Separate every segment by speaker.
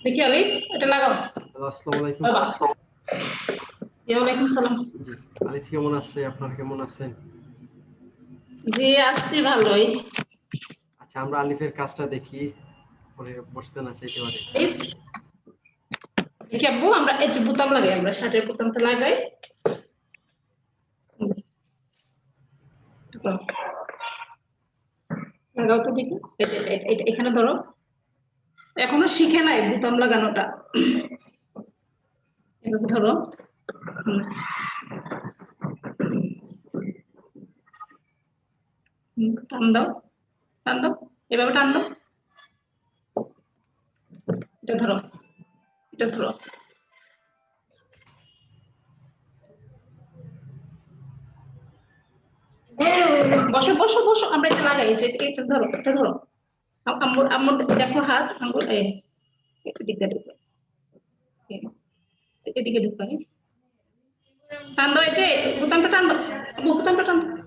Speaker 1: দেখি আলি এটা লাগাও।
Speaker 2: আসসালামু আলাইকুম।
Speaker 1: বাবা ওয়ালাইকুম সালাম।
Speaker 2: জি, আলিফ কেমন আছে? আপনারা কেমন আছেন?
Speaker 1: জি আছি ভালোই।
Speaker 2: আচ্ছা, আমরা আলিফের কাজটা দেখি, পরে বসতে না চাইতে পারে।
Speaker 1: দেখি আব্বু, আমরা এই যে বোতাম লাগাই, আমরা শার্টের বোতামটা লাগাই। লাগাও তো দেখি, এখানে ধরো। এখনো শিখে নাই বোতাম লাগানোটা। এভাবে ধরো। টান দাও, টান দাও, এভাবে টান দাও। এটা ধরো, এটা ধরো। বসো বসো বসো, আমরা এটা লাগাই। এটা ধরো, এটা ধরো। আম্মুর আম্মুর দেখো হাত আঙ্গুল, এদিকে ঢুকাই, এদিকে ঢুকাই। টান দাও, এই যে বোতামটা টান দাও, বোতামটা টান দাও।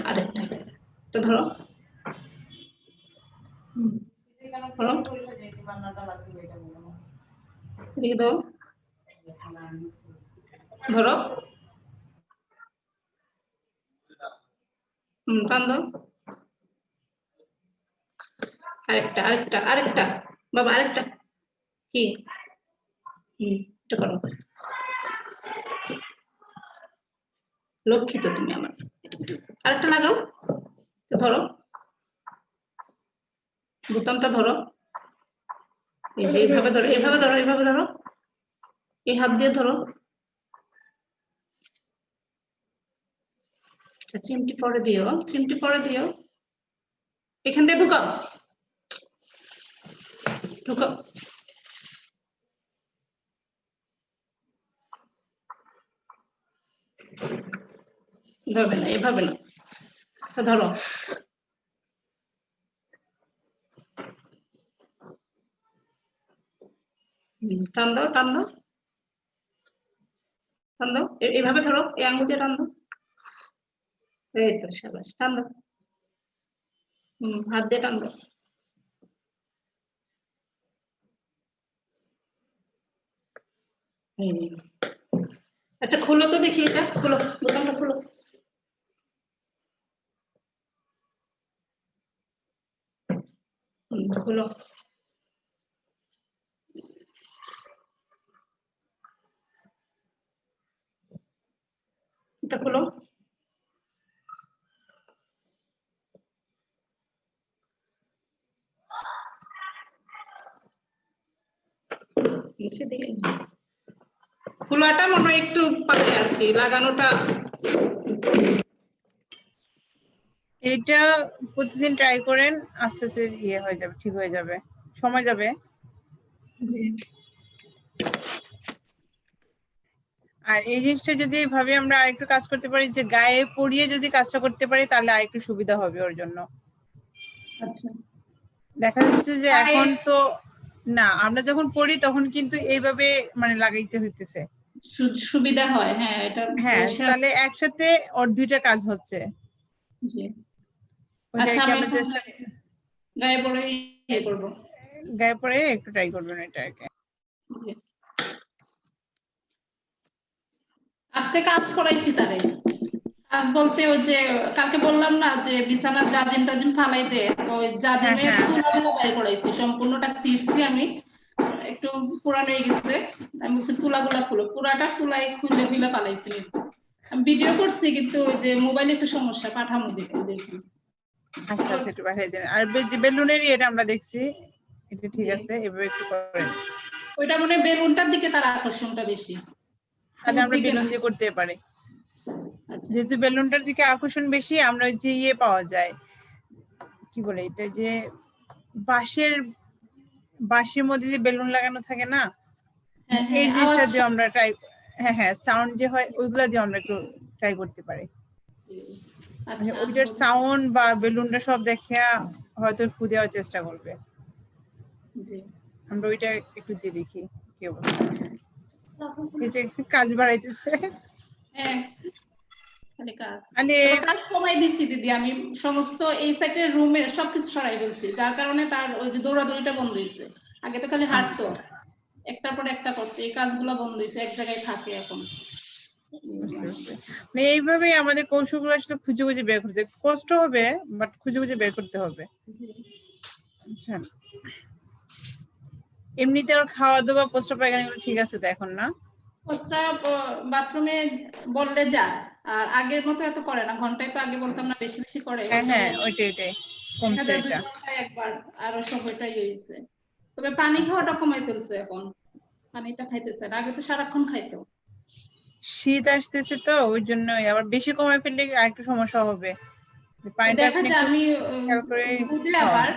Speaker 1: আরেকটা, এটা ধরো। ধরো, এদিকে দাও, ধরো। টান দাও। আরেকটা আরেকটা আরেকটা, বাবা আরেকটা। কি এটা করো, লক্ষ্মী তো তুমি আমার। আরেকটা লাগাও, ধরো বোতামটা ধরো। এই যে এইভাবে ধরো, এইভাবে ধরো, এইভাবে ধরো, এই হাত দিয়ে ধরো। চিমটি পরে দিও, চিমটি পরে দিও। এখান দিয়ে ঢুকাও, ঢুকাও। ধরবে না, এভাবে না, ধরো। টান দাও, টান দাও, টান দাও। এইভাবে ধরো, এই আঙ্গুল দিয়ে টান দাও। এই তো শাবাশ, টান দাও। হাত দিয়ে টান দাও। আচ্ছা খুলো তো দেখি, এটা খুলো, বোতামটা খুলো। খুলো, এটা খুলো। নিচে দিকে খোলাটা মনে হয় একটু পারে আর কি, লাগানোটা।
Speaker 3: এটা প্রতিদিন ট্রাই করেন, আস্তে আস্তে ইয়ে হয়ে যাবে, ঠিক হয়ে যাবে, সময় যাবে।
Speaker 1: জি।
Speaker 3: আর এই জিনিসটা যদি ভাবে আমরা আরেকটু কাজ করতে পারি, যে গায়ে পরিয়ে যদি কাজটা করতে পারি তাহলে আরেকটু সুবিধা হবে ওর জন্য।
Speaker 1: আচ্ছা,
Speaker 3: দেখা যাচ্ছে যে এখন তো না, আমরা যখন পড়ি তখন কিন্তু এইভাবে মানে লাগাইতে হইতেছে।
Speaker 1: সুবিধা হয়, হ্যাঁ এটা।
Speaker 3: হ্যাঁ, তাহলে একসাথে ওর দুইটা কাজ হচ্ছে।
Speaker 1: জি।
Speaker 3: ওইটা
Speaker 1: আচ্ছা,
Speaker 3: কি
Speaker 1: আমি
Speaker 3: আমরা চেষ্টা
Speaker 1: গায়ে পরে ইয়ে করবো।
Speaker 3: গায়ে পরে একটু ট্রাই করবেন এটাকে।
Speaker 1: আজকে কাজ করাইছি তারে। কাজ বলতে ওই যে কালকে বললাম না যে বিছানার জাজিম টাজিম ফালাইতে, ওই জাজিমের তুলাগুলো বের করাইছি, সম্পূর্ণটা ছিঁড়ছি আমি। একটু পুরানো হয়ে গেছে, আমি বলছি তুলাগুলা খুলো, পুরাটা তুলাই খুলে খুলে ফালাইছি নিচে। আমি ভিডিও করছি কিন্তু ওই যে মোবাইলে একটু সমস্যা, পাঠামো দেখি।
Speaker 3: আচ্ছা আচ্ছা, একটু পাঠিয়ে দেন। আর যে বেলুনেরই এটা আমরা দেখছি, এটা ঠিক আছে, এভাবে একটু করেন।
Speaker 1: ওইটা মনে হয় বেলুনটার দিকে তার আকর্ষণটা বেশি,
Speaker 3: তাহলে আমরা বেলুন দিয়ে করতে পারি। যেহেতু বেলুনটার দিকে আকর্ষণ বেশি, আমরা ওই যে ইয়ে পাওয়া যায়, কি বলে এটা, যে বাঁশের মধ্যে যে বেলুন লাগানো থাকে না, এই জিনিসটা দিয়ে আমরা ট্রাই, হ্যাঁ হ্যাঁ, সাউন্ড যে হয় ওইগুলা দিয়ে আমরা একটু ট্রাই করতে পারি। মানে ওইটার সাউন্ড বা বেলুনটা সব দেখিয়া হয়তো ফু দেওয়ার চেষ্টা করবে। আমরা ওইটা একটু দিয়ে দেখি কি অবস্থা। এই যে কাজ বাড়াইতেছে।
Speaker 1: খালি কাজ
Speaker 3: মানে
Speaker 1: তবে কাজ কমাই দিচ্ছি দিদি আমি সমস্ত এই সাইটের রুমের সবকিছু সরাই ফেলছি যার কারণে তার ওই যে দৌড়াদৌড়িটা বন্ধ হয়েছে আগে তো খালি হাঁটতো একটার পর একটা করতে এই কাজগুলো বন্ধ হয়েছে এক জায়গায় থাকে এখন
Speaker 3: বুঝতে পারছি। মানে এইভাবেই আমাদের কৌশলগুলো আসলে খুঁজে খুঁজে বের করতে কষ্ট হবে, বাট খুঁজে খুঁজে বের করতে হবে। আচ্ছা, এমনিতে ওর খাওয়া দাওয়া প্রস্রাব পায়খানা এগুলো ঠিক আছে তো এখন না?
Speaker 1: প্রস্রাব বাথরুমে বললে যায় আর আগের মতো এত করে না ঘন্টায় তো আগে বলতাম না বেশি বেশি করে
Speaker 3: হ্যাঁ ওইটাই কমছে এটা।
Speaker 1: একবার আরো সময়টাই হয়েছে তবে পানি খাওয়াটা কমাই ফেলছে এখন পানিটা খাইতেছে না আগে তো সারাক্ষণ খাইতো
Speaker 3: শীত আসতেছে তো ওই জন্য আবার বেশি কমায় ফেললে আরেকটু সমস্যা হবে। পানিটা
Speaker 1: দেখা
Speaker 3: আপনি
Speaker 1: যায় আমি
Speaker 3: খেয়াল করে
Speaker 1: বুঝে
Speaker 3: খাওয়ান।
Speaker 1: আবার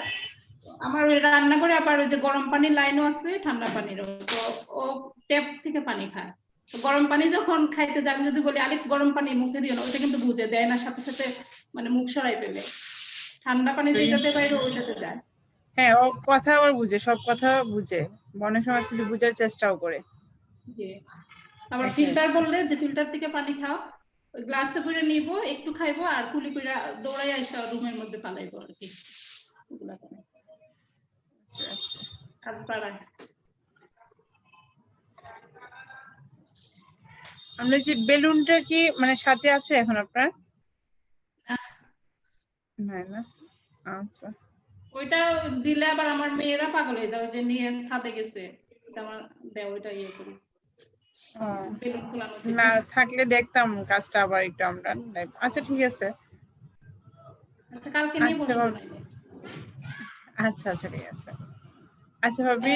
Speaker 1: আমার ওই রান্না করে আবার ওই যে গরম পানির লাইনও আছে ঠান্ডা পানিরও তো ও ট্যাপ থেকে পানি খায় গরম পানি যখন খাইতে যাবে যদি বলি আলিফ গরম পানি মুখে দিও না ওইটা কিন্তু বুঝে দেয় না সাথে সাথে মানে মুখ সরাই ফেলে ঠান্ডা পানি যেটাতে বাইরে ওইটাতে যায়
Speaker 3: হ্যাঁ ও কথা আবার বুঝে, সব কথা বুঝে, অনেক সময় শুধু বুঝার চেষ্টাও করে।
Speaker 1: জি আবার ফিল্টার বললে যে ফিল্টার থেকে পানি খাও ওই গ্লাসে করে নিব একটু খাইবো আর কুলি করে দৌড়াই আইসা রুমের মধ্যে পালাইবো আর কি এগুলা করে কাজ বাড়ায়
Speaker 3: আমরা যে বেলুনটা কি মানে সাথে আছে এখন আপনার? না আচ্ছা
Speaker 1: ওইটা দিলে আবার আমার মেয়েরা পাগল হয়ে যাবে যে নিয়ে ছাদে গেছে আমার দেয় ওইটা ইয়ে করি বেলুন ফোলানো
Speaker 3: না থাকলে দেখতাম কাজটা আবার একটু আমরা। আচ্ছা ঠিক আছে,
Speaker 1: আচ্ছা কালকে নিয়ে বসবো
Speaker 3: আচ্ছা ঠিক আছে। আচ্ছা ভাবি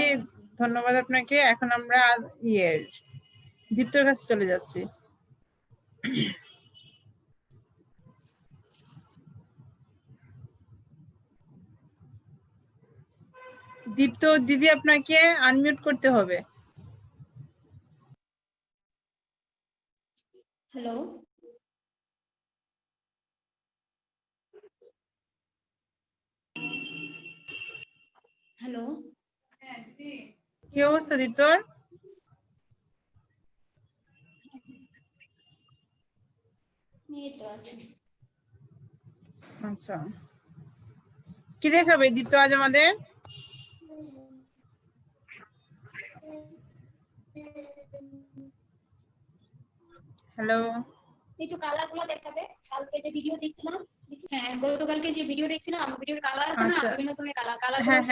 Speaker 3: ধন্যবাদ আপনাকে। এখন আমরা দীপ্তর কাছে চলে যাচ্ছি। দীপ্ত দিদি আপনাকে আনমিউট করতে হবে।
Speaker 1: হ্যালো হ্যালো
Speaker 3: কি অবস্থা দীপ্তর? আচ্ছা কি দেখাবে দীপ্ত আজ আমাদের? হ্যালো
Speaker 4: একটু কালার গুলো দেখাবে কালকে যে ভিডিও দেখছিলাম হ্যাঁ গতকালকে যে ভিডিও দেখছিলাম আমার ভিডিওর কালার আছে না বিভিন্ন ধরনের কালার
Speaker 3: হ্যাঁ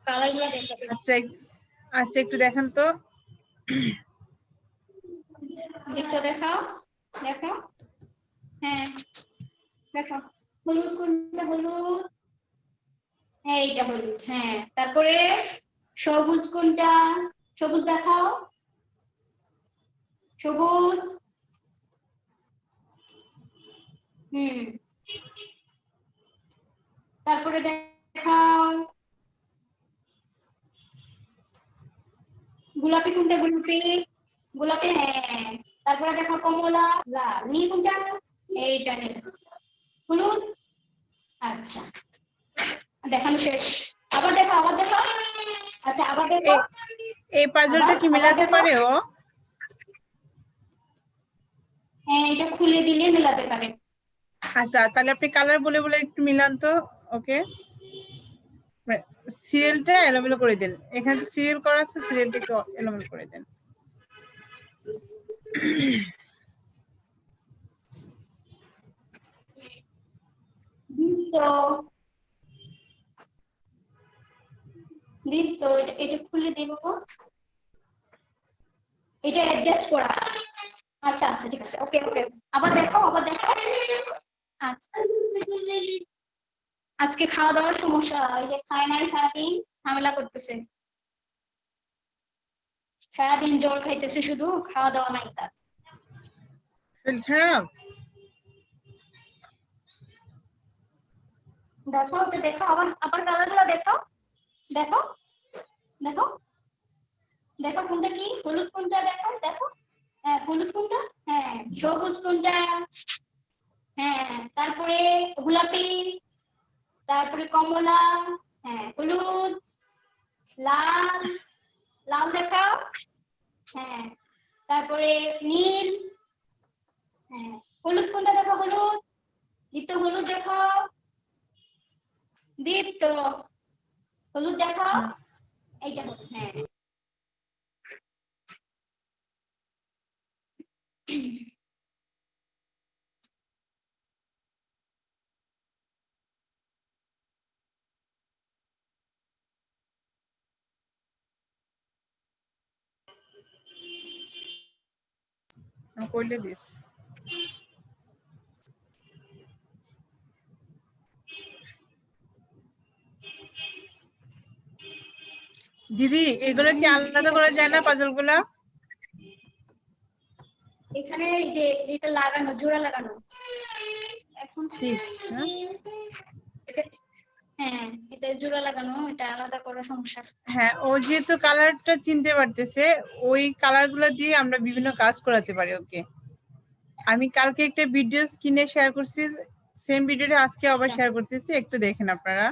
Speaker 4: কালার গুলো দেখাবে
Speaker 3: আচ্ছা একটু দেখান তো।
Speaker 4: দেখো দেখাও হ্যাঁ দেখো হলুদ কোনটা হলুদ হ্যাঁ এইটা হলুদ হ্যাঁ তারপরে সবুজ কোনটা সবুজ দেখাও সবুজ তারপরে দেখাও গোলাপি কোনটা গোলাপি হ্যাঁ তারপরে দেখো কমলা লাল নীল কোনটা এইটা নীল হলুদ আচ্ছা দেখানো শেষ আবার দেখো আচ্ছা আবার দেখো
Speaker 3: এই পাজলটা কি মেলাতে পারে ও?
Speaker 4: হ্যাঁ এটা খুলে দিলে মেলাতে পারে।
Speaker 3: আচ্ছা তাহলে আপনি কালার বলে বলে একটু মিলান তো ওকে। সিরিয়ালটা এলোমেলো করে দেন, এখানে সিরিয়াল করা আছে সিরিয়ালটা একটু এলোমেলো করে দেন।
Speaker 4: তো এটা খুলে দেব এটা অ্যাডজাস্ট করা আচ্ছা ঠিক আছে ওকে আবার দেখো আচ্ছা আজকে খাওয়া দাওয়ার সমস্যা এই যে খায় না সারাদিন ঝামেলা করতেছে সারাদিন জল খাইতেছে শুধু খাওয়া দাওয়া নাই তার
Speaker 3: শরীর খারাপ
Speaker 4: দেখো ওটা দেখো আবার কালারগুলো দেখো কোনটা কি হলুদ কোনটা দেখো হ্যাঁ হলুদ কোনটা হ্যাঁ সবুজ কোনটা হ্যাঁ তারপরে গোলাপি তারপরে কমলা হ্যাঁ হলুদ লাল দেখাও হ্যাঁ তারপরে নীল হ্যাঁ হলুদ কোনটা দেখো, হলুদ। দীপ্ত হলুদ দেখো, দীপ্ত হলুদ দেখো, এইটা হলুদ। হ্যাঁ
Speaker 3: কইলে দিস। দিদি এগুলো কি আলাদা করা যায় না পাজল গুলা?
Speaker 4: এখানে এই যে এটা লাগানো, জোড়া লাগানো এখন।
Speaker 3: ফিক্সড না?
Speaker 4: হ্যাঁ এটা জোড়া লাগানো, এটা আলাদা করা সমস্যা।
Speaker 3: হ্যাঁ, ও যেহেতু কালারটা চিনতে পারতেছে, ওই কালার গুলো দিয়ে আমরা বিভিন্ন কাজ করাতে পারি ওকে। আমি কালকে একটা ভিডিও স্ক্রিনে শেয়ার করছি, সেম ভিডিওটা আজকে আবার শেয়ার করতেছি, একটু দেখেন আপনারা।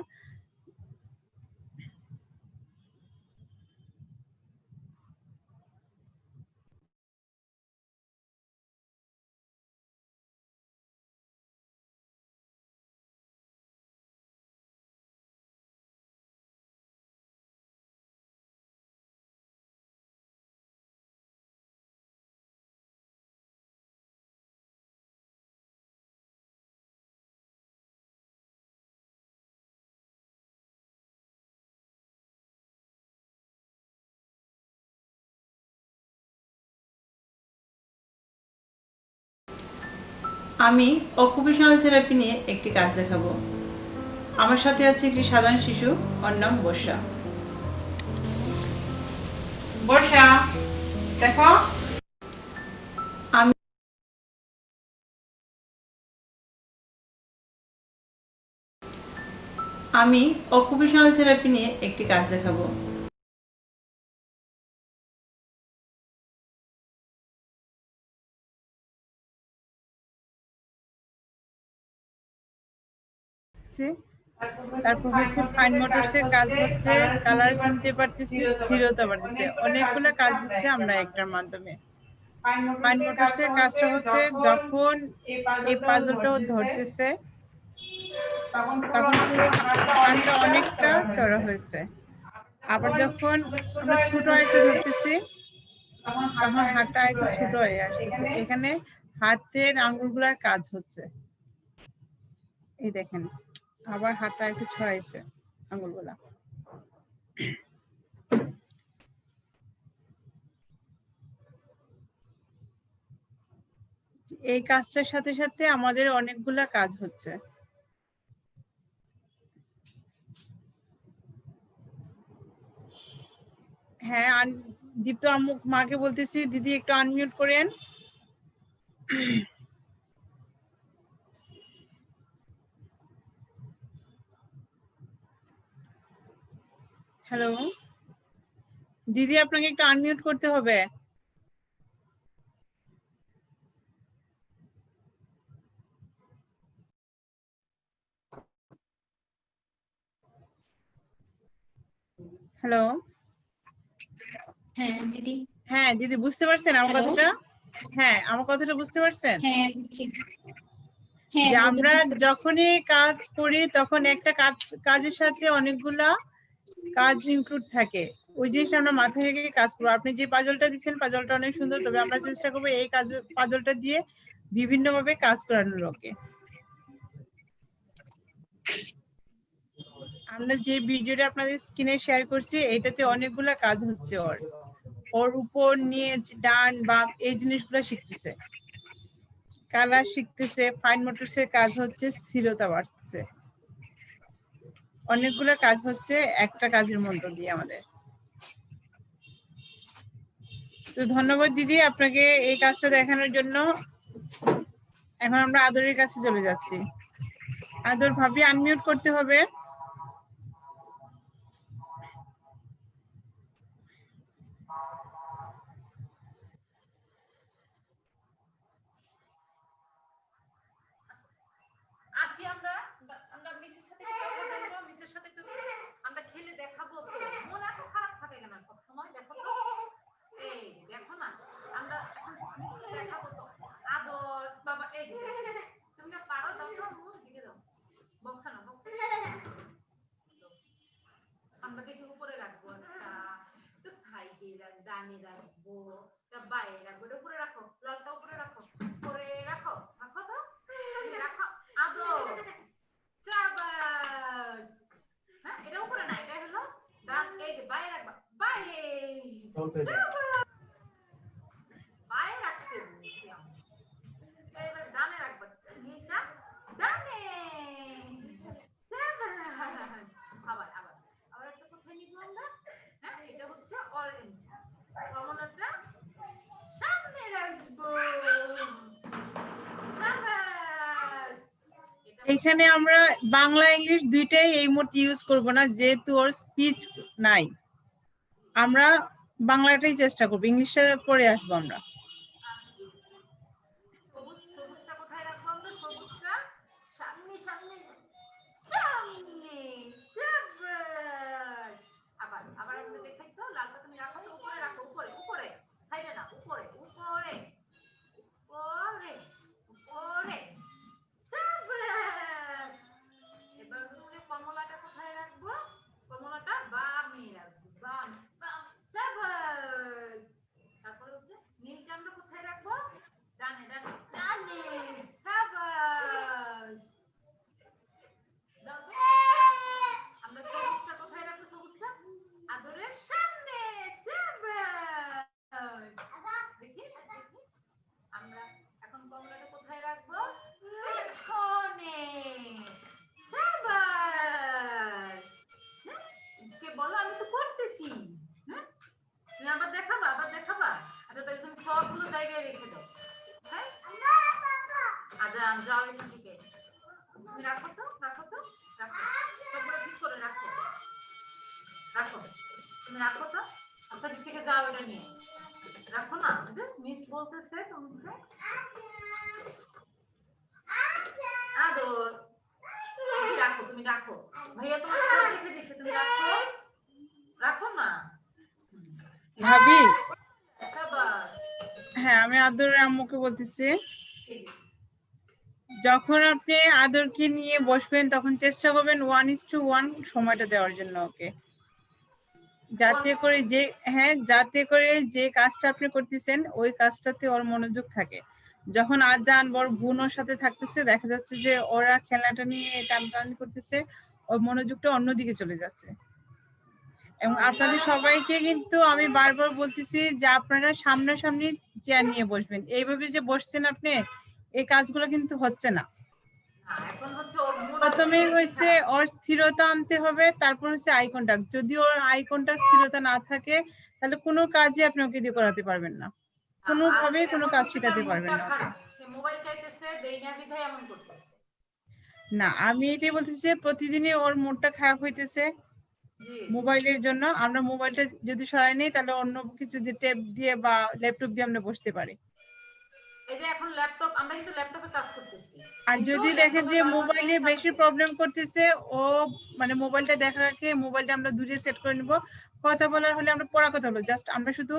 Speaker 3: আমি অকুপেশনাল থেরাপি নিয়ে একটি কাজ দেখাবো। আমার সাথে আছে একটি সাধারণ শিশু, ওর নাম বর্ষা। বর্ষা দেখো, আমি অকুপেশনাল থেরাপি নিয়ে একটি কাজ দেখাবো। তারপর হচ্ছে ফাইন মোটরসের কাজ হচ্ছে কালার চিনতে পারতেছি, স্থিরতা বাড়তেছে, অনেকগুলো কাজ হচ্ছে আমরা একটার মাধ্যমে। ফাইন মোটরসের কাজটা হচ্ছে যখন এই পাজলটা ধরতেছে তখন পুরো হাতটা অনেকটা চড়া হয়েছে, আবার যখন আমরা ছোট একটু ধরতেছি তখন হাতটা একটু ছোট হয়ে আসতেছে। এখানে হাতের আঙ্গুলগুলার কাজ হচ্ছে, এই দেখেন আবার হাতটা একটু ছড়াইছে আঙ্গুলগুলা। এই কাজটার সাথে সাথে আমাদের অনেকগুলা কাজ হচ্ছে। হ্যাঁ, দীপ্ত আম্মু মাকে বলতেছি দিদি একটু আনমিউট করেন। হ্যালো দিদি, আপনাকে একটু আনমিউট করতে হবে। হ্যালো।
Speaker 4: হ্যাঁ দিদি।
Speaker 3: হ্যাঁ দিদি, বুঝতে পারছেন আমার কথাটা? হ্যাঁ, আমার কথাটা বুঝতে পারছেন?
Speaker 4: হ্যাঁ বুঝছি। হ্যাঁ
Speaker 3: যে আমরা যখনই কাজ করি তখন একটা কাজের সাথে অনেকগুলা কাজ ইনক্লুড থাকে, ওই জিনিসটা আমরা মাথায় রেখে কাজ করবো। আপনি যে পাজলটা দিচ্ছেন পাজলটা অনেক সুন্দর, তবে আমরা চেষ্টা করবো এই কাজ পাজলটা দিয়ে বিভিন্ন ভাবে কাজ করানোর ওকে। আমরা যে ভিডিওটা আপনাদের স্ক্রিনে শেয়ার করছি এটাতে অনেকগুলা কাজ হচ্ছে, ওর উপর নিচ ডান বাম এই জিনিসগুলো শিখতেছে, কালার শিখতেছে, ফাইন মোটরসের কাজ হচ্ছে, স্থিরতা বাড়তেছে, অনেকগুলো কাজ হচ্ছে একটা কাজের মধ্য দিয়ে আমাদের। তো ধন্যবাদ দিদি আপনাকে এই কাজটা দেখানোর জন্য। এখন আমরা আদরের কাছে চলে যাচ্ছি। আদর ভাবি আনমিউট করতে হবে।
Speaker 5: আসি আমরা মিসের সাথে কথা বলবো, মিসের সাথে একটু আমরা খেলে দেখাবো। তো মন এত খারাপ থাকে কেন সব সময়? দেখো তো, এই দেখো না, আমরা এখন মিসকে দেখাবো তো। আদর বাবা, এই ডানে রাখবো, তা বাইরে রাখবো, এটা উপরে রাখো, লালটা উপরে রাখো, উপরে রাখো, রাখো তো, তুমি রাখো, আদর, শাবাশ। হ্যাঁ, এটা উপরে না, এটা হলো ডান, এই যে বাইরে রাখবা, বাইরে, শাবাশ। বাইরে রাখতে বলছি আমি, এবার ডানে রাখবা, নিচা, ডানে, শাবাশ। আবার আবার আবার একটা কোথায় নিব আমরা? হ্যাঁ, এটা হচ্ছে অরেঞ্জ, কমলাটা সামনে রাখবো, শাবাশ।
Speaker 3: এখানে আমরা বাংলা ইংলিশ দুইটাই এই মুহূর্তে ইউজ করব না, যেহেতু ওর স্পিচ নাই। আমরা বাংলাটাই চেষ্টা করবো, ইংলিশটা পরে আসবো আমরা।
Speaker 5: সবুজ, সবুজটা কোথায় রাখবো আমরা? সবুজটা সামনে সামনে সামনে, শাবাশ। আবার আবার আমরা দেখাই তো, লালটা তুমি রাখো তো, উপরে রাখো, উপরে উপরে, সাইডে না, উপরে উপরে উপরে উপরে, শাবাশ। এবার হচ্ছে কমলাটা কোথায় রাখবো? কমলাটা বামে রাখবো, বাম বাম, শাবাশ। তারপরে হচ্ছে নীলটা আমরা কোথায় রাখবো? ডানে ডানে ডানে, শাবাশ। দাও তো। আমরা সবুজটা কোথায় রাখবো? সবুজটা আদরের সামনে, শাবাশ। দেখি দেখি, আমরা এখন কমলাটা কোথায় রাখবো? পেছনে, শাবাশ। হ্যাঁ, কে বলো, আমি তো করতেছি। হ্যাঁ, তুমি আবার দেখাবা, আবার দেখাবা। আচ্ছা, তাহলে তুমি সবগুলো জায়গায় রেখে দাও। হ্যাঁ, আচ্ছা, আমি যাও এখান থেকে, তুমি রাখো তো, রাখো তো, রাখো, সবগুলো ঠিক করে রাখো, রাখো, তুমি রাখো তো, আপনার দিক থেকে যাও, এটা নিয়ে রাখো না, যে মিস বলতেছে তোমাকে আদর, তুমি রাখো, তুমি রাখো, ভাইয়া তোমার সব রেখে দিচ্ছে, তুমি রাখো, রাখো না
Speaker 3: ভাবি,
Speaker 5: শাবাশ।
Speaker 3: হ্যাঁ আমি আদরের আম্মুকে বলতেছি, যখন আপনি আদরকে নিয়ে বসবেন তখন চেষ্টা করবেন 1:1 সময়টা দেওয়ার জন্য ওকে, যাতে করে যাতে করে যে কাজটা আপনি করতেছেন ওই কাজটাতে ওর মনোযোগ থাকে। যখন আজান বড় বোন ওর সাথে থাকতেছে, দেখা যাচ্ছে যে ওরা খেলনাটা নিয়ে টানাটানি করতেছে, ওর মনোযোগটা অন্যদিকে চলে যাচ্ছে। এবং আপনাদের সবাইকে কিন্তু আমি বারবার বলতেছি যে আপনারা সামনাসামনি চেয়ার নিয়ে বসবেন, এইভাবে যে বসছেন আপনি, এই কাজগুলো কিন্তু হচ্ছে না।
Speaker 5: এখন হচ্ছে ওর মুড
Speaker 3: প্রথমে হচ্ছে ওর স্থিরতা আনতে হবে, তারপর হচ্ছে আই কন্টাক্ট। যদি ওর আই কন্টাক্ট স্থিরতা না থাকে, তাহলে কোনো কাজই আপনি ওকে দিয়ে করাতে পারবেন না, কোনোভাবে কোনো কাজ শেখাতে পারবেন না ওকে।
Speaker 5: সে মোবাইল চাইতেছে, দেই না বিধায় এমন করতেছে।
Speaker 3: না, আমি এটাই বলতেছি যে প্রতিদিনই ওর মুডটা খারাপ হইতেছে
Speaker 5: জি,
Speaker 3: মোবাইলের জন্য। আমরা মোবাইলটা যদি সরাই নেই, তাহলে অন্য কিছু দিয়ে, ট্যাব দিয়ে বা ল্যাপটপ দিয়ে আমরা বসতে পারি।
Speaker 5: এই যে এখন ল্যাপটপ, আমরা কিন্তু ল্যাপটপে কাজ করতেছি,
Speaker 3: আর
Speaker 5: কিন্তু
Speaker 3: যদি দেখেন যে
Speaker 5: ল্যাপটপে
Speaker 3: মোবাইলে বেশি প্রবলেম করতেছে, ও মানে মোবাইলটা দেখার আগে মোবাইলটা আমরা দূরে সেট করে নিব। কথা বলার হলে আমরা পড়া কথা বলবো, জাস্ট আমরা শুধু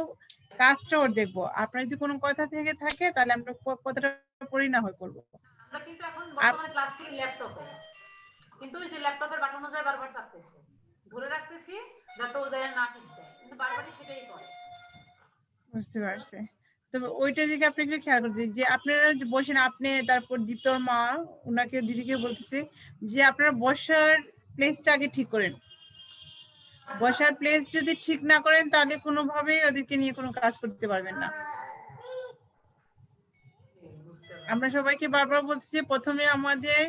Speaker 3: কাজটা ওর দেখবো। আপনার যদি কোনো কথা থেকে থাকে, তাহলে আমরা কথাটা পড়ি না হয় করবো।
Speaker 5: আমরা কিন্তু এখন বর্তমানে ক্লাস করি ল্যাপটপে, কিন্তু ওই যে ল্যাপটপের বাটন যায় বারবার চাপতেছে, ধরে রাখতেছি যাতে ও যায় না টিপতে, কিন্তু বারবারই সেটাই করে।
Speaker 3: বুঝতে পারছি। তবে ওইটার দিকে আপনি একটু খেয়াল করতে, যে আপনারা যে বসেন, আপনি তারপর দীপ্তর মা ওনাকে দিদিকে বলতেছে যে আপনারা বসার প্লেসটা আগে ঠিক করেন। বসার প্লেস যদি ঠিক না করেন, তাহলে কোনোভাবেই ওদেরকে নিয়ে কোনো কাজ করতে পারবেন না। আমরা সবাইকে বারবার বলতেছি, প্রথমে আমাদের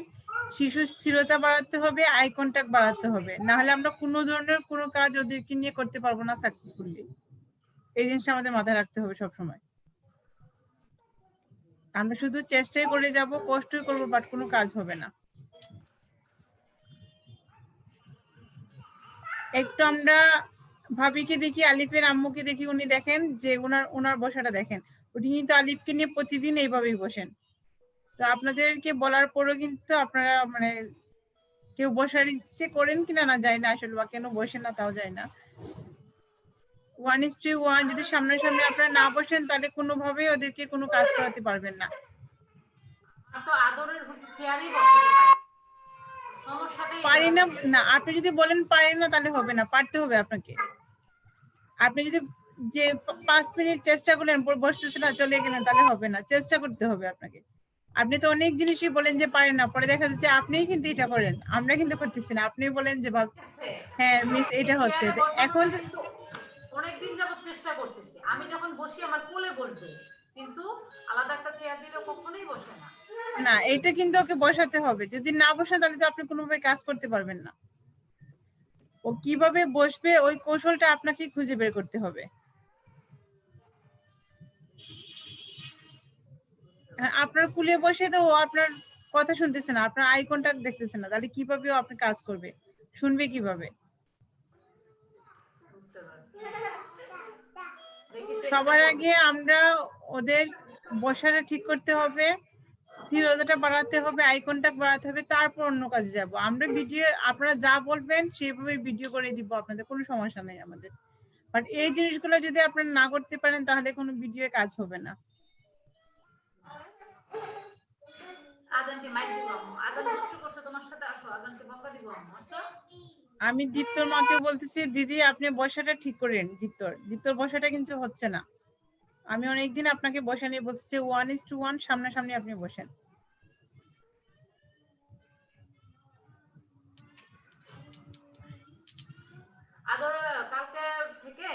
Speaker 3: শিশুর স্থিরতা বাড়াতে হবে, আই কন্টাক্ট বাড়াতে হবে, না হলে আমরা কোনো ধরনের কোনো কাজ ওদেরকে নিয়ে করতে পারবো না সাকসেসফুলি। এই জিনিসটা আমাদের মাথায় রাখতে হবে সবসময়। আমরা শুধু চেষ্টাই করে যাব, কষ্টই করবো, বাট কোনো কাজ হবে না। একটু আমরা ভাবিকে দেখি, আলিফের আম্মুকে দেখি, উনি দেখেন যে ওনার বসাটা দেখেন, উনি কিন্তু আলিফকে নিয়ে প্রতিদিন এইভাবেই বসেন। তো আপনাদেরকে বলার পরও কিন্তু আপনারা মানে কেউ বসার ইচ্ছে করেন কিনা না যায় না আসলে, বা কেন বসেন না তাও যায় না। 1:1 যদি সামনাসামনি আপনারা না বসেন, তাহলে কোনোভাবেই ওদেরকে কোনো কাজ করাতে পারবেন না।
Speaker 5: তো আদরের হচ্ছে চেয়ারই বসতে পারে, সমস্যাটাই
Speaker 3: পারি না, না আপনি যদি বলেন পারেন না, তাহলে হবে না, পারতে হবে আপনাকে। আপনি যদি যে 5 মিনিট চেষ্টা করলেন, বসতেছে না, চলে গেলেন, তাহলে হবে না। চেষ্টা করতে হবে আপনাকে। আপনি তো অনেক জিনিসই বলেন যে পারেন না, পরে দেখা যাচ্ছে আপনিই কিন্তু এটা করেন, আমরা কিন্তু করতেছি না। আপনি বলেন যে হ্যাঁ মিস এটা হচ্ছে,
Speaker 5: চেয়ারে
Speaker 3: তো
Speaker 5: বসানোটা
Speaker 3: এখন
Speaker 5: কিন্তু অনেকদিন যাবত চেষ্টা করতেছি। আমি যখন বসি আমার কোলে বসবে, কিন্তু আলাদা একটা চেয়ার দিলে কখনোই বসে না।
Speaker 3: না, এটা কিন্তু ওকে বসাতে হবে। যদি না বসেন তাহলে তো আপনি কোনোভাবে কাজ করতে পারবেন না। ও কিভাবে বসবে ওই কৌশলটা আপনাকে খুঁজে বের করতে হবে। আপনার কুলে বসে তো ও আপনার কথা শুনতেছে না, আপনার আই কন্টাক্ট দেখতেছে না, তাহলে কিভাবে ও আপনি কাজ করবে, শুনবে কিভাবে?
Speaker 5: বুঝতে পারছি। দেখি চেষ্টা
Speaker 3: সবার
Speaker 5: করবো।
Speaker 3: আগে আমরা ওদের বসাটা ঠিক করতে হবে, স্থিরতাটা বাড়াতে হবে, আই কন্টাক্ট বাড়াতে হবে, তারপর অন্য কাজে যাব। আমরা ভিডিও আপনারা যা বলবেন সেভাবে ভিডিও করে দিব, আপনাদের কোনো সমস্যা নেই আমাদের। বাট এই জিনিসগুলো যদি আপনারা না করতে পারেন তাহলে কোনো ভিডিও কাজ হবে না।
Speaker 5: আজানকে মাইক দিব আম্মু। আজান দুষ্টু করছে তোমার সাথে, আসো আজানকে বকা দিব আম্মু, আসো।
Speaker 3: আমি দীপ্তর মাকে বলতেছি, দিদি আপনি বসাটা ঠিক করেন। দীপ্তর বসাটা কিন্তু হচ্ছে না। আমি অনেকদিন আপনাকে বসা নিয়ে বলতেছি 1:1 সামনাসামনি আপনি বসেন।
Speaker 5: আদর কালকে থেকে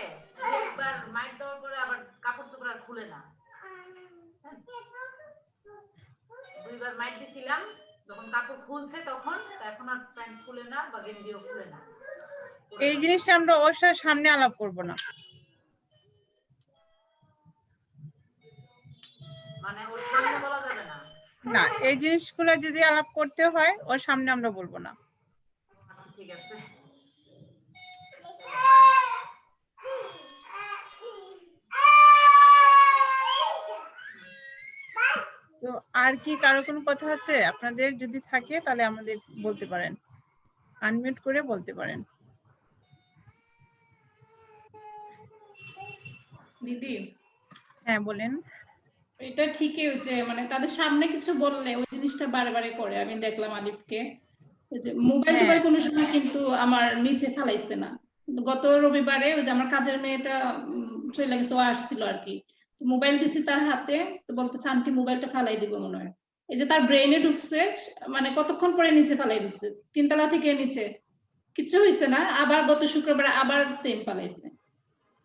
Speaker 5: একবার মাইক দেওয়ার পরে আবার কাপড় চোপড় আর খুলে না। 2বার মাইক দিছিলাম, যখন কাপড় খুলছে তখন, এখন আর প্যান্ট খুলে না বা গেঞ্জিও খুলে না।
Speaker 3: এই জিনিসটা আমরা ওর সামনে আলাপ করব না।
Speaker 5: মানে ওর সামনে বলা যাবে না।
Speaker 3: না, এই জিনিসগুলো যদি আলাপ করতে হয় ওর সামনে আমরা বলবো না।
Speaker 5: আচ্ছা ঠিক আছে।
Speaker 3: তো আর কি কারো কোনো কথা আছে আপনাদের? যদি থাকে তাহলে আমাদের বলতে পারেন, আনমিউট করে বলতে পারেন।
Speaker 1: দিদি
Speaker 3: হ্যাঁ বলেন।
Speaker 1: এটা ঠিকই হচ্ছে, মানে তাদের সামনে কিছু বললে ওই জিনিসটা বারে করে। আমি দেখলাম আলিফকে ওই যে মোবাইল
Speaker 3: হ্যাঁ
Speaker 1: টোবাইল কোনো সময় কিন্তু আমার নিচে ফালাইছে না। কিন্তু গত রবিবারে ওই যে আমার কাজের মেয়েটা চলে গেছে, ও আসছিল আর কি, মোবাইল দিছি তার হাতে, তো বলতেছে আন্টি মোবাইলটা ফালাই দিব মনে হয়। এই যে তার ব্রেইনে ঢুকছে, মানে কতক্ষণ পরে নিচে ফালাই দিচ্ছে, 3 তলা থেকে নিচে, কিচ্ছু হয়েছে না। আবার গত শুক্রবারে আবার সেম ফালাইছে,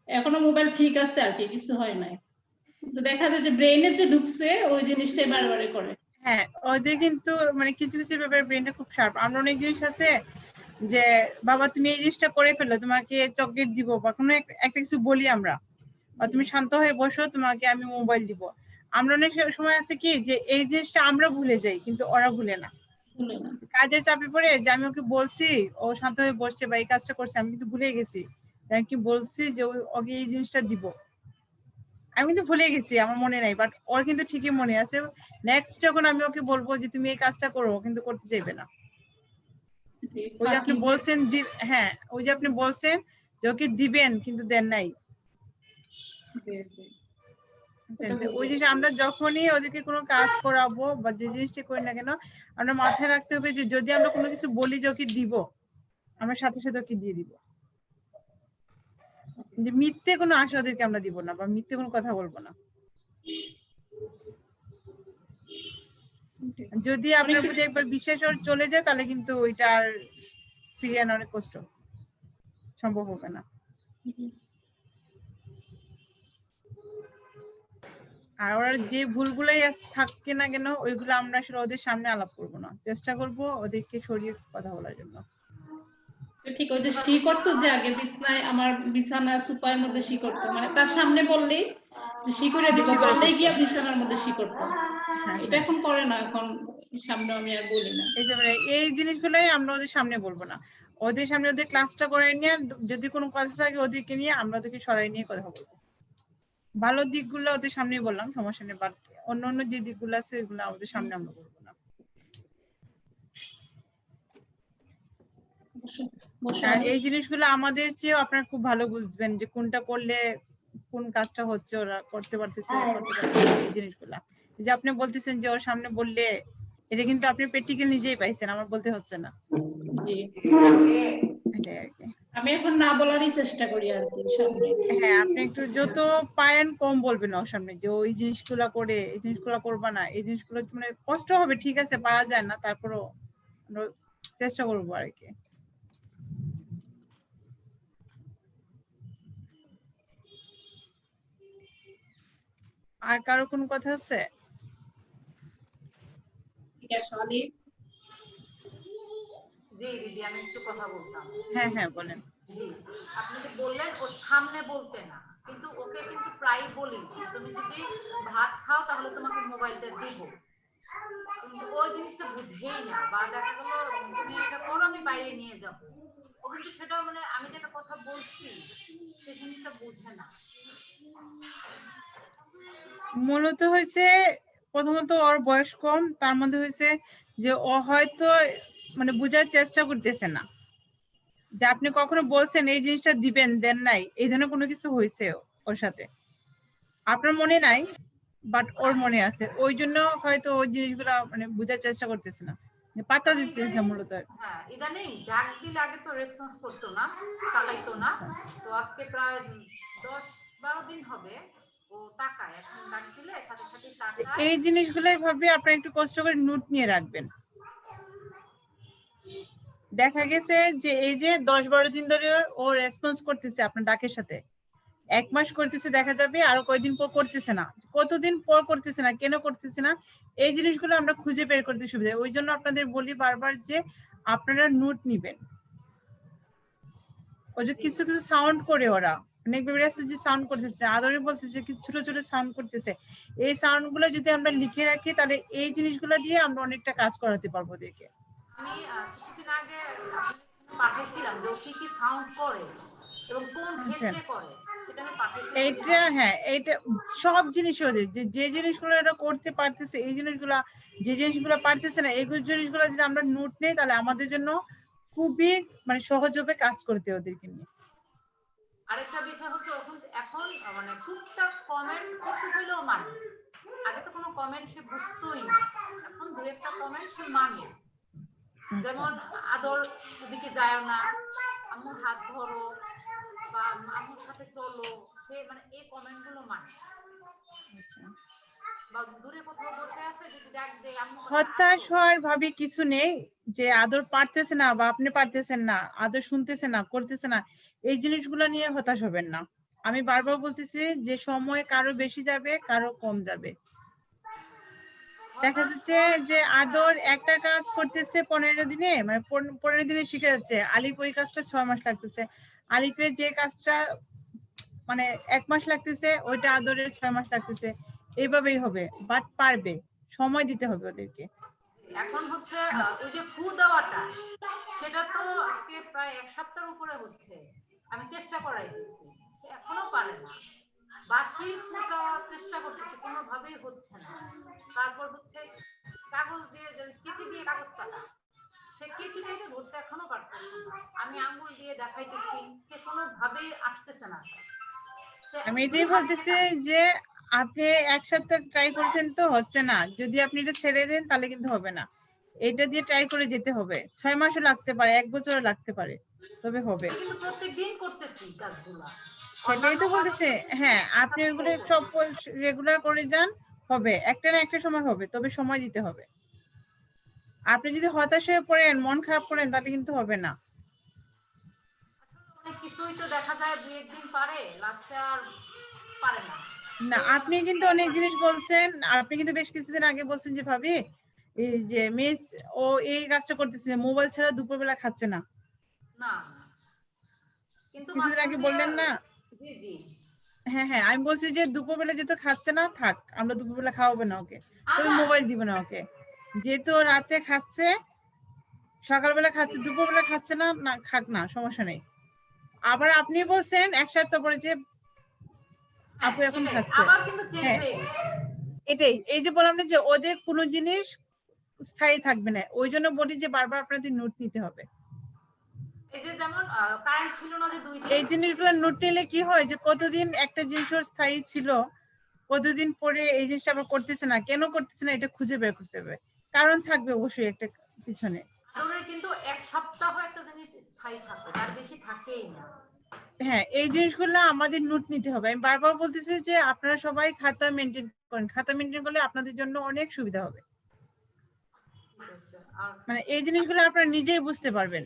Speaker 1: এখনো মোবাইল ঠিক আছে আর কি, কিছু হয় নাই। তো দেখা যায় যে ব্রেইনে যে ঢুকছে ওই জিনিসটাই বারে করে।
Speaker 3: হ্যাঁ, ওদের কিন্তু মানে কিছু কিছু ব্যাপারে ব্রেনটা খুব শার্প। আমরা অনেক জিনিস আছে যে বাবা তুমি এই জিনিসটা করে ফেলো, তোমাকে চকলেট দিব, বা কোনো একটা কিছু বলি আমরা, বা তুমি শান্ত হয়ে বসো তোমাকে আমি মোবাইল দিব। আমরা অনেক সময় আছে কি যে এই জিনিসটা আমরা ভুলে যাই কিন্তু ওরা ভুলে না।
Speaker 1: ভুলে না।
Speaker 3: কাজের চাপে পড়ে যে আমি ওকে বলছি, ও শান্ত হয়ে বসছে বা এই কাজটা করছে, আমি কিন্তু ভুলে গেছি। আমি কি বলছি যে ওকে এই জিনিসটা দিব, আমি কিন্তু ভুলে গেছি, আমার মনে নাই, বাট ওর কিন্তু ঠিকই মনে আছে। নেক্সট যখন আমি ওকে বলবো যে তুমি এই কাজটা করো, ও কিন্তু করতে চাইবে না। ওই যে আপনি বলছেন হ্যাঁ, ওই যে আপনি বলছেন যে ওকে দিবেন কিন্তু দেন নাই। ওই জিনিস আমরা যখনই ওদেরকে কোনো কাজ করাবো বা যে জিনিসটা করি না কেন, আমরা মাথায় রাখতে হবে যে যদি আমরা কোনো কিছু বলি যে ওকে দিব, আমরা সাথে সাথে ওকে দিয়ে দিব। যে মিথ্যে কোনো আশা ওদেরকে আমরা দিব না, বা মিথ্যে কোনো কথা বলবো না। যদি আপনার প্রতি একবার বিশ্বাস চলে যায় তাহলে কিন্তু ওইটা আর ফিরিয়ে আনা অনেক কষ্ট, সম্ভব হবে না। আর ওরা যে ভুলগুলাই থাকে না কেন ওইগুলো আমরা আসলে ওদের সামনে আলাপ করবো না, চেষ্টা করব ওদেরকে সরিয়ে কথা বলার জন্য।
Speaker 1: ঠিক, ওই যে শি করতো যে আগে বিছানায়, আমার বিছানা সুপারের মধ্যে শি করতো, মানে তার সামনে বললেই যে শি করে দিব, বললেই গিয়া বিছানার মধ্যে শি করতো। এটা এখন করে না, এখন সামনে আমি আর বলি না।
Speaker 3: এই যে এই জিনিসগুলাই আমরা ওদের সামনে বলবো না, ওদের সামনে ওদের ক্লাসটা করে নিয়ে যদি কোনো কথা থাকে ওদেরকে নিয়ে আমরা ওদেরকে সরাই নিয়ে কথা বলবো। ভালো দিকগুলো ওদের সামনে বললাম, সমস্যা নেই, বাট অন্য অন্য যে দিকগুলো আছে ওইগুলো ওদের সামনে আমরা বলবো না। আর এই জিনিসগুলো আমাদের চেয়েও আপনারা খুব ভালো বুঝবেন যে কোনটা করলে কোন কাজটা হচ্ছে, ওরা করতে পারতেছে এই জিনিসগুলা। যে আপনি বলতেছেন যে ওর সামনে বললে, এটা কিন্তু আপনি প্র্যাকটিক্যাল নিজেই পাইছেন, আমার বলতে হচ্ছে না।
Speaker 1: জি
Speaker 3: এটাই আর কি।
Speaker 1: আমি এখন না বলারই চেষ্টা করি আর কি সামনে।
Speaker 3: হ্যাঁ, আপনি একটু যত পারেন কম বলবেন ওর সামনে যে ওই জিনিসগুলা করে এই জিনিসগুলা করবা না, এই জিনিসগুলো মানে কষ্ট হবে, ঠিক আছে পারা যায় না, তারপরও আমরা চেষ্টা করবো আর কি। আর কারো কোনো কথা আছে?
Speaker 1: ঠিক আছে অলিভ।
Speaker 5: জি দিদি, আমি একটু কথা বলতাম।
Speaker 3: হ্যাঁ হ্যাঁ বলেন।
Speaker 5: জি, আপনি যে বললেন ওর সামনে বলতে না, কিন্তু ওকে কিন্তু প্রায় বলি তুমি যদি ভাত খাও তাহলে তোমাকে মোবাইলটা দিব, কিন্তু ওই জিনিসটা বুঝেই না, বা দেখা গেল তুমি এটা করো আমি বাইরে নিয়ে যাব, ও কিন্তু সেটা মানে আমি যেটা কথা বলছি সেই জিনিসটা বুঝে না।
Speaker 3: মূলত হয়েছে প্রথমত ওর বয়স কম, তার মধ্যে হয়েছে যে ও হয়তো মানে বোঝার চেষ্টা করতেছে না যে আপনি কখনো বলছেন এই জিনিসটা দিবেন, দেন নাই, এই ধরনের কোনো কিছু হয়েছে ওর সাথে, আপনার মনে নাই বাট ওর মনে আছে, ওই জন্য হয়তো ওই জিনিসগুলা মানে বোঝার চেষ্টা করতেছে না, পাত্তা দিতেছে মূলত।
Speaker 5: হ্যাঁ, ইদানিং ডাক দিলে আগে তো রেসপন্স করতো না, তাকাইতো না, তো আজকে প্রায় 10-12 দিন হবে ও তাকায়, এখন ডাক দিলে সাথে সাথে তাকায়।
Speaker 3: এই জিনিসগুলাই ভাবে আপনারা একটু কষ্ট করে নোট নিয়ে রাখবেন। দেখা গেছে যে এই যে 10-12 দিন ধরে ও রেসপন্স করতেছে আপনার ডাকের সাথে, 1 মাস করতেছে, দেখা যাবে আরো কয়দিন পর করতেছে না, কতদিন পর করতেছে না, কেন করতেছে না, এই জিনিসগুলো আমরা খুঁজে বের করতে সুবিধা। ওই জন্য আপনাদের বলি বারবার যে আপনারা নোট নিবেন। ওই যে কিছু কিছু সাউন্ড করে ওরা অনেক বেবি আছে যে সাউন্ড করতেছে, আদরে বলতেছে কি ছোট ছোট সাউন্ড করতেছে, এই সাউন্ড গুলো যদি আমরা লিখে রাখি তাহলে এই জিনিসগুলো দিয়ে আমরা অনেকটা কাজ করাতে পারবো দেখে।
Speaker 5: আমি কিছুদিন আগে পাঠিয়েছিলাম যে ও কি কি সাউন্ড করে এবং কোন ক্ষেত্রে করে, সেটা আমি পাঠিয়েছিলাম।
Speaker 3: এইটা হ্যাঁ, এইটা সব জিনিস ওদের যে যে জিনিসগুলো এরা করতে পারতেছে, এই জিনিসগুলা যে জিনিসগুলো পারতেছে না, এই জিনিসগুলো যদি আমরা নোট নেই তাহলে আমাদের জন্য খুবই মানে সহজ হবে কাজ করতে ওদেরকে নিয়ে।
Speaker 5: আরেকটা বিষয় হচ্ছে এখন মানে টুকটাক কমেন্ট কিছু হলেও মানে, আগে তো কোনো কমেন্ট সে বুঝতোই না, এখন দু একটা কমেন্ট সে মানে, যেমন আদর ওদিকে যায় না, আম্মুর হাত ধরো বা আম্মুর সাথে চলো, সে মানে এই কমেন্ট গুলো মানে। বা দূরে কোথাও বসে আছে যদি ডাক দেয় আম্মু,
Speaker 3: হতাশ হওয়ার ভাবে কিছু নেই যে আদর পারতেছে না বা আপনি পারতেছেন না, আদর শুনতেছে না, করতেছে না, এই জিনিসগুলো নিয়ে হতাশ হবেন না। আমি বারবার বলতেছি যে সময় কারো বেশি যাবে কারো কম যাবে। দেখা যাচ্ছে যে আদর একটা কাজ করতেছে 15 দিনে, মানে 15 দিনে শিখে যাচ্ছে, আলিফ ওই কাজটা 6 মাস লাগতেছে, আলিফের যে কাজটা মানে 1 মাস লাগতেছে ওইটা আদরের 6 মাস লাগতেছে, এইভাবেই হবে, বাট পারবে, সময় দিতে হবে ওদেরকে।
Speaker 5: এখন হচ্ছে ওই যে ফু দেওয়াটা, সেটা তো আজকে প্রায় 1 সপ্তাহের উপরে হচ্ছে, আমি চেষ্টা করাই দিচ্ছি, সে এখনো পারে না, বাসি ফু দেওয়ার চেষ্টা করতেছে, কোনোভাবেই হচ্ছে না। তারপর হচ্ছে কাগজ দিয়ে কেচি দিয়ে কাগজ কাটা, সে কেচি দিয়ে ধরতে এখনো পারতেছে না, আমি আঙ্গুল দিয়ে দেখাইতেছি, সে কোনোভাবেই আসতেছে না।
Speaker 3: আমি এটাই বলতেছি যে আপনি 1 সপ্তাহ ট্রাই করছেন তো হচ্ছে না, যদি আপনি এটা ছেড়ে দেন তাহলে কিন্তু হবে না, এটা দিয়ে ট্রাই করে যেতে হবে, 6 মাসও লাগতে পারে, 1 বছরও লাগতে পারে, তবে হবে।
Speaker 5: কিন্তু প্রত্যেকদিন করতেছি কাজগুলা,
Speaker 3: সেটাই তো বলতেছে, হ্যাঁ আপনি ওগুলো সব রেগুলার করে যান, হবে, একটা না একটা সময় হবে, তবে সময় দিতে হবে। আপনি যদি হতাশ হয়ে পড়েন, মন খারাপ করেন, তাহলে কিন্তু হবে না।
Speaker 5: অনেক কিছুই তো দেখা যায় 2-1 দিন পারে, লাস্টে আর পারে না।
Speaker 3: না আপনি কিন্তু অনেক জিনিস বলছেন, আপনি কিন্তু বেশ কিছুদিন আগে বলছেন যে ভাবি এই যে মিস ও এই কাজটা করতেছে, মোবাইল ছাড়া দুপুরবেলা খাচ্ছে না,
Speaker 5: না কিন্তু
Speaker 3: কিছুদিন আগে বললেন না?
Speaker 5: জি জি,
Speaker 3: হ্যাঁ হ্যাঁ, আমি বলছি যে দুপুরবেলা যেহেতু খাচ্ছে না, থাক, আমরা দুপুরবেলা খাওয়াবো না ওকে, তবে মোবাইল দিব না ওকে, যেহেতু ও রাতে খাচ্ছে, সকালবেলা খাচ্ছে, দুপুরবেলা খাচ্ছে না, না খাক না, সমস্যা নেই। আবার আপনি বলছেন 1 সপ্তাহ পরে যে আপু এখন খাচ্ছে,
Speaker 5: আবার কিন্তু চেঞ্জ
Speaker 3: হ্যাঁ
Speaker 5: হয়ে গেছে।
Speaker 3: এটাই, এই যে বললাম না যে ওদের কোনো জিনিস স্থায়ী থাকবে না, ওই জন্য বলি যে বারবার আপনাদের নোট নিতে হবে।
Speaker 5: এই যে যেমন কারেন্ট ছিল না যে 2 দিন,
Speaker 3: এই জিনিসগুলো নোট নিলে কি হয় যে কতদিন একটা জিনিস ওর স্থায়ী ছিল, কতদিন পরে এই জিনিসটা আবার করতেছে না, কেন করতেছে না, এটা খুঁজে বের করতে হবে, কারণ থাকবে অবশ্যই একটা পিছনে।
Speaker 5: চাদরের কিন্তু 1 সপ্তাহ একটা জিনিস স্থায়ী থাকে, তার বেশি থাকেই না।
Speaker 3: হ্যাঁ, এই জিনিসগুলো আমাদের নোট নিতে হবে। আমি বারবার বলতেছি যে আপনারা সবাই খাতা মেনটেন করেন, খাতা মেনটেন করলে আপনাদের জন্য অনেক সুবিধা হবে।
Speaker 5: আর
Speaker 3: মানে এই জিনিসগুলো আপনারা নিজেই বুঝতে পারবেন।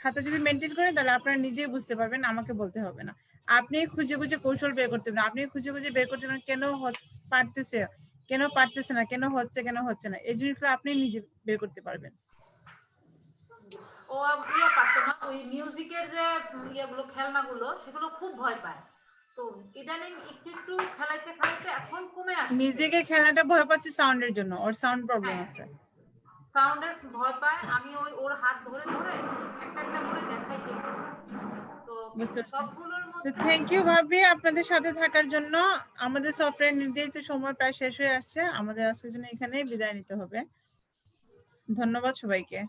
Speaker 3: খাতা যদি মেনটেন করেন তাহলে আপনারা নিজেই বুঝতে পারবেন, আমাকে বলতে হবে না। আপনি খুঁজে খুঁজে কৌশল বের করতে পারবেন, আপনি খুঁজে খুঁজে বের করতে পারবেন কেন পারতেছে, কেন পারতেছে না, কেন হচ্ছে না, এই জিনিসগুলো আপনি নিজে বের করতে পারবেন।
Speaker 5: ও ইয়ে পারতো না, ওই মিউজিকের যে ইয়েগুলো খেলনাগুলো সেগুলো খুব ভয় পায়, তো ইদানিং একটু একটু খেলাইতে খেলাইতে এখন কমে আসছে।
Speaker 3: মিউজিকের খেলাটা ভয় পাচ্ছে সাউন্ডের জন্য, ওর সাউন্ড প্রবলেম আছে।
Speaker 5: সাউন্ডের ভয় পায়, আমি ওর হাত ধরে ধরে একটা একটা করে দেখাইতেছি। তো সবগুলোর মধ্যে
Speaker 3: থ্যাংক ইউ ভাবি আপনাদের সাথে থাকার জন্য। আমাদের সফটওয়্যার নির্ধারিত সময় প্রায় শেষ হয়ে আসছে, আমাদের আজকের জন্য এখানেই বিদায় নিতে হবে। ধন্যবাদ সবাইকে।